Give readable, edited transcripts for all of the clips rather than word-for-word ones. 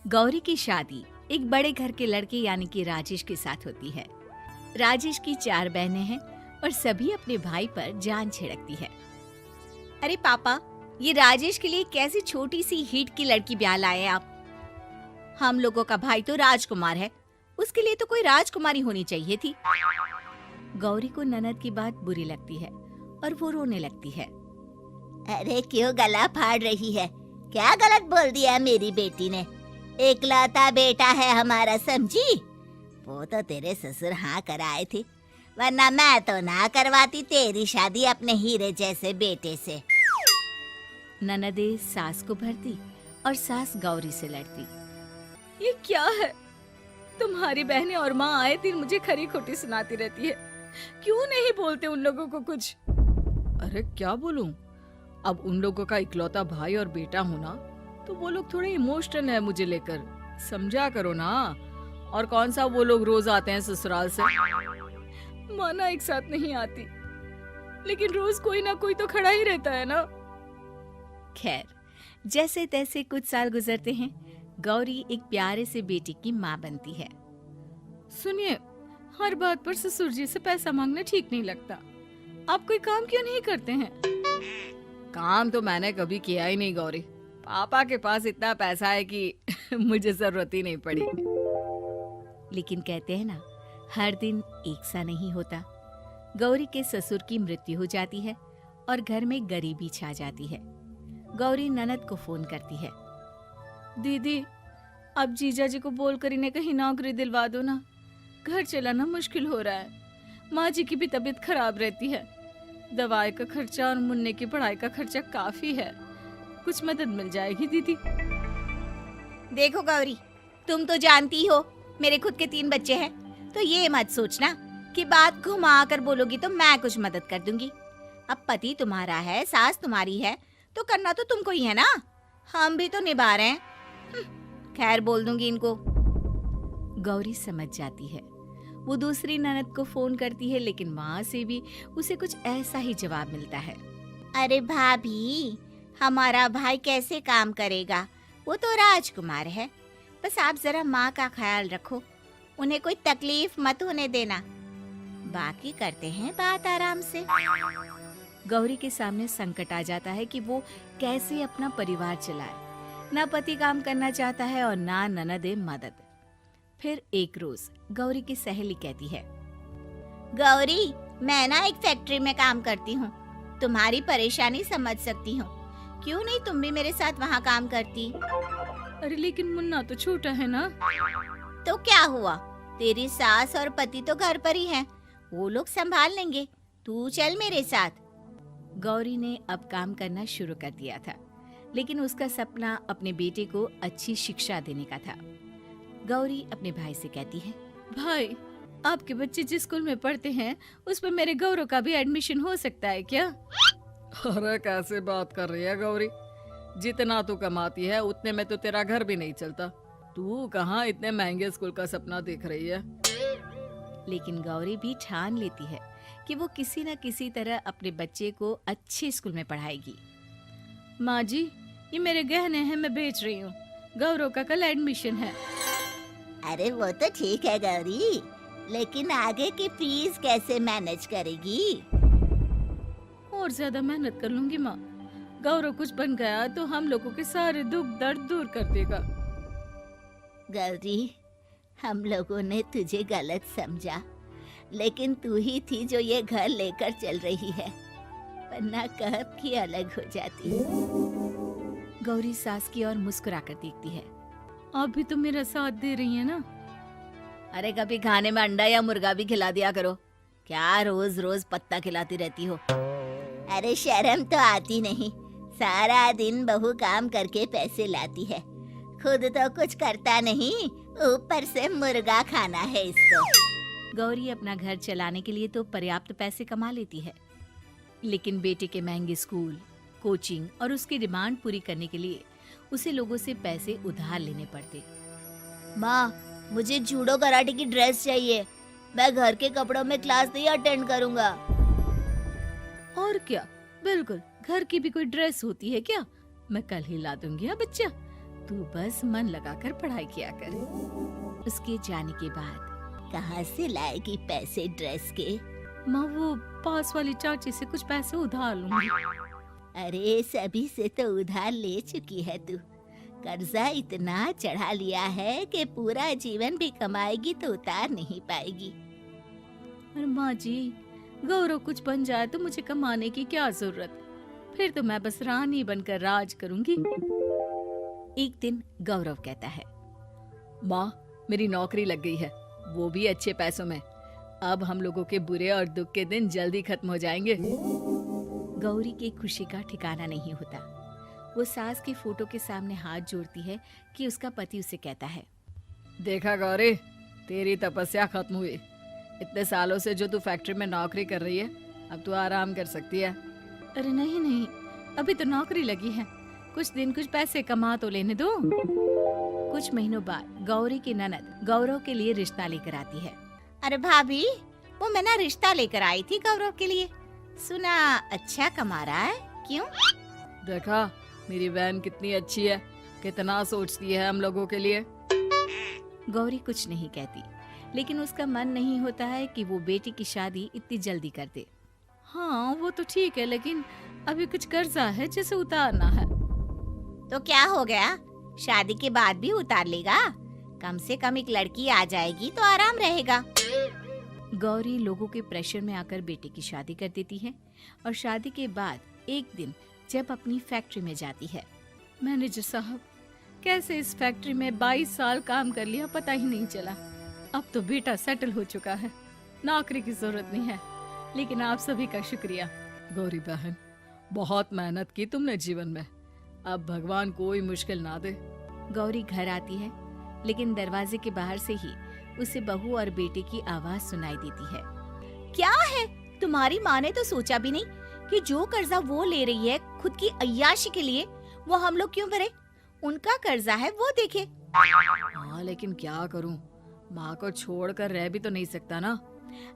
गौरी की शादी एक बड़े घर के लड़के यानी कि राजेश के साथ होती है। राजेश की 4 बहनें हैं और सभी अपने भाई पर जान छिड़कती है। अरे पापा, ये राजेश के लिए कैसी छोटी सी हिट की लड़की ब्याह लाए आप? हम लोगों का भाई तो राजकुमार है, उसके लिए तो कोई राजकुमारी होनी चाहिए थी। गौरी को ननद की बात बुरी लगती है और वो रोने लगती है। अरे क्यों गला फाड़ रही है? क्या गलत बोल दिया मेरी बेटी ने? इकलौता बेटा है हमारा, समझी? वो तो तेरे ससुर हाँ कराए थे, वरना मैं तो ना करवाती तेरी शादी अपने हीरे जैसे बेटे से। ननदे सास को भरती और सास गौरी से लड़ती। ये क्या है? तुम्हारी बहनें और माँ आए दिन मुझे खरी खोटी सुनाती रहती है। क्यों नहीं बोलते उन लोगों को कुछ? अरे क्या बोलूं? अब उन लोगों का इकलौता भाई और बेटा होना, तो वो लोग थोड़े इमोशनल है मुझे लेकर, समझा करो ना। और कौन सा वो लोग रोज आते हैं ससुराल से? माना एक साथ नहीं आती, लेकिन रोज कोई ना कोई तो खड़ा ही रहता है ना। खैर, जैसे तैसे कुछ साल गुजरते हैं। गौरी एक प्यारे से बेटे की माँ बनती है। सुनिए, हर बात पर ससुर जी से पैसा मांगना ठीक नहीं लगता। आप कोई काम क्यों नहीं करते हैं? काम तो मैंने कभी किया ही नहीं गौरी। पापा के पास इतना पैसा है कि मुझे जरूरत ही नहीं पड़ी। लेकिन कहते हैं ना, हर दिन एक सा नहीं होता। गौरी के ससुर की मृत्यु हो जाती है और घर में गरीबी छा जाती है। गौरी ननद को फोन करती है। दीदी, अब जीजा जी को बोलकर इन्हें कहीं नौकरी दिलवा दो ना। घर चलाना मुश्किल हो रहा है। माँ जी की भी तबीयत खराब रहती है। दवाई का खर्चा और मुन्ने की पढ़ाई का खर्चा काफी है। कुछ मदद मिल जाएगी दीदी। देखो गौरी, तुम तो जानती हो मेरे खुद के 3 बच्चे हैं, तो ये मत सोचना कि बात घुमा कर बोलोगी तो मैं कुछ मदद कर दूंगी। अब पति तुम्हारा है, सास तुम्हारी है, तो करना तो तुमको ही है ना। हम भी तो निभा रहे हैं। खैर, बोल दूंगी इनको। गौरी समझ जाती है। वो दूसरी ननद को फोन करती है, लेकिन वहाँ से भी उसे कुछ ऐसा ही जवाब मिलता है। अरे भाभी, हमारा भाई कैसे काम करेगा? वो तो राजकुमार है। बस आप जरा माँ का ख्याल रखो, उन्हें कोई तकलीफ मत होने देना। बाकी करते हैं बात आराम से। गौरी के सामने संकट आ जाता है कि वो कैसे अपना परिवार चलाए। ना पति काम करना चाहता है और ना ननदे मदद। फिर एक रोज गौरी की सहेली कहती है, गौरी, मैं ना एक फैक्ट्री में काम करती हूँ, तुम्हारी परेशानी समझ सकती हूँ। क्यों नहीं तुम भी मेरे साथ वहाँ काम करती? अरे लेकिन मुन्ना तो छोटा है ना। तो क्या हुआ? तेरी सास और पति तो घर पर ही हैं, वो लोग संभाल लेंगे। तू चल मेरे साथ। गौरी ने अब काम करना शुरू कर दिया था, लेकिन उसका सपना अपने बेटे को अच्छी शिक्षा देने का था। गौरी अपने भाई से कहती है, भाई, आपके बच्चे जिस स्कूल में पढ़ते हैं उस पर मेरे गौरव का भी एडमिशन हो सकता है क्या? अरे कैसे बात कर रही है गौरी? जितना तू कमाती है उतने में तो तेरा घर भी नहीं चलता। तू कहाँ इतने महंगे स्कूल का सपना देख रही है? लेकिन गौरी भी ठान लेती है कि वो किसी न किसी तरह अपने बच्चे को अच्छे स्कूल में पढ़ाएगी। माँ जी, ये मेरे गहने हैं, मैं बेच रही हूँ। गौरव का कल एडमिशन है। अरे वो तो ठीक है गौरी, लेकिन आगे की फीस कैसे मैनेज करेगी? और ज्यादा मेहनत कर लूंगी माँ। गौरव कुछ बन गया तो हम लोगों के सारे दुख दर्द दूर कर देगा। गौरी, हम लोगों ने तुझे गलत समझा, लेकिन तू ही थी जो ये घर लेकर चल रही है, वरना कब की अलग हो जाती। गौरी सास की ओर मुस्कुराकर देखती है। आप भी तो मेरा साथ दे रही हैं ना। अरे कभी खाने में अंडा या मुर्गा भी खिला दिया करो। क्या रोज रोज पत्ता खिलाती रहती हो? अरे शर्म तो आती नहीं? सारा दिन बहू काम करके पैसे लाती है, खुद तो कुछ करता नहीं, ऊपर से मुर्गा खाना है इसको। गौरी अपना घर चलाने के लिए तो पर्याप्त पैसे कमा लेती है, लेकिन बेटे के महंगे स्कूल, कोचिंग और उसकी डिमांड पूरी करने के लिए उसे लोगों से पैसे उधार लेने पड़ते। माँ, मुझे जूडो कराटे की ड्रेस चाहिए। मैं घर के कपड़ों में क्लास नहीं अटेंड करूँगा। और क्या, बिल्कुल, घर की भी कोई ड्रेस होती है क्या? मैं कल ही ला दूंगी। हाँ बच्चा, तू बस मन लगाकर पढ़ाई किया कर। उसके जाने के बाद कहाँ से लाएगी पैसे ड्रेस के? माँ वो पास वाली चाची से कुछ पैसे उधार लूंगी। अरे सभी से तो उधार ले चुकी है तू। कर्जा इतना चढ़ा लिया है कि पूरा जीवन भी कमाएगी तो उतार नहीं पाएगी। अरे माँ जी, गौरव कुछ बन जाए तो मुझे कमाने की क्या जरूरत, फिर तो मैं बस रानी बनकर राज करूंगी। एक दिन गौरव कहता है, माँ मेरी नौकरी लग गई है, वो भी अच्छे पैसों में। अब हम लोगों के बुरे और दुख के दिन जल्दी खत्म हो जाएंगे। गौरी की खुशी का ठिकाना नहीं होता। वो सास की फोटो के सामने हाथ जोड़ती है कि उसका पति उसे कहता है, देखा गौरी, तेरी तपस्या खत्म हुई। इतने सालों से जो तू फैक्ट्री में नौकरी कर रही है, अब तू आराम कर सकती है। अरे नहीं नहीं, अभी तो नौकरी लगी है, कुछ दिन कुछ पैसे कमा तो लेने दो। कुछ महीनों बाद गौरी की ननद गौरव के लिए रिश्ता लेकर आती है। अरे भाभी, वो मैं ना रिश्ता लेकर आई थी गौरव के लिए, सुना अच्छा कमा रहा है, क्यों? देखा मेरी बहन कितनी अच्छी है, कितना सोचती है हम लोगों के लिए। गौरी कुछ नहीं कहती, लेकिन उसका मन नहीं होता है कि वो बेटी की शादी इतनी जल्दी कर दे। हाँ वो तो ठीक है, लेकिन अभी कुछ कर्जा है जिसे उतारना है। तो क्या हो गया, शादी के बाद भी उतार लेगा, कम से कम एक लड़की आ जाएगी तो आराम रहेगा। गौरी लोगों के प्रेशर में आकर बेटे की शादी कर देती है और शादी के बाद एक दिन जब अपनी फैक्ट्री में जाती है, मैनेजर साहब, कैसे इस फैक्ट्री में 22 साल काम कर लिया पता ही नहीं चला। अब तो बेटा सेटल हो चुका है, नौकरी की जरूरत नहीं है, लेकिन आप सभी का शुक्रिया। गौरी बहन, बहुत मेहनत की तुमने जीवन में, अब भगवान कोई मुश्किल ना दे। गौरी घर आती है, लेकिन दरवाजे के बाहर से ही उसे बहू और बेटे की आवाज सुनाई देती है। क्या है, तुम्हारी माँ ने तो सोचा भी नहीं कि जो कर्जा वो ले रही है खुद की अय्याशी के लिए, वो हम लोग क्यों भरे? उनका कर्जा है वो देखे। हाँ लेकिन क्या करूं, माँ को छोड़कर रह भी तो नहीं सकता ना।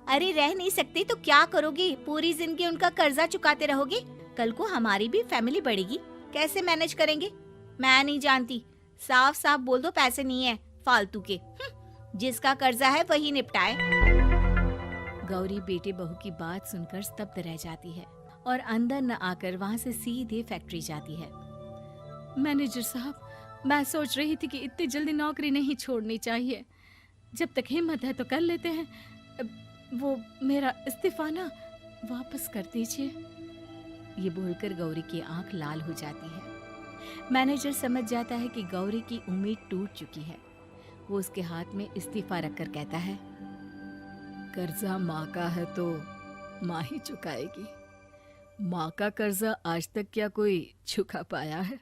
अरे रह नहीं सकते तो क्या करोगी, पूरी जिंदगी उनका कर्जा चुकाते रहोगे? कल को हमारी भी फैमिली बढ़ेगी, कैसे मैनेज करेंगे? मैं नहीं जानती, साफ साफ बोल दो पैसे नहीं है फालतू के। जिसका कर्जा है वही निपटाए। गौरी बेटे बहू की बात सुनकर स्तब्ध रह जाती है और अंदर न आकर वहाँ से सीधे फैक्ट्री जाती है। मैनेजर साहब, मैं सोच रही थी कि इतनी जल्दी नौकरी नहीं छोड़नी चाहिए, जब तक हिम्मत है तो कर लेते हैं। वो मेरा इस्तीफा ना वापस कर दीजिए। ये बोलकर गौरी की आंख लाल हो जाती है। मैनेजर समझ जाता है कि गौरी की उम्मीद टूट चुकी है। वो उसके हाथ में इस्तीफा रखकर कहता है, कर्जा माँ का है तो माँ ही चुकाएगी। माँ का कर्जा आज तक क्या कोई चुका पाया है?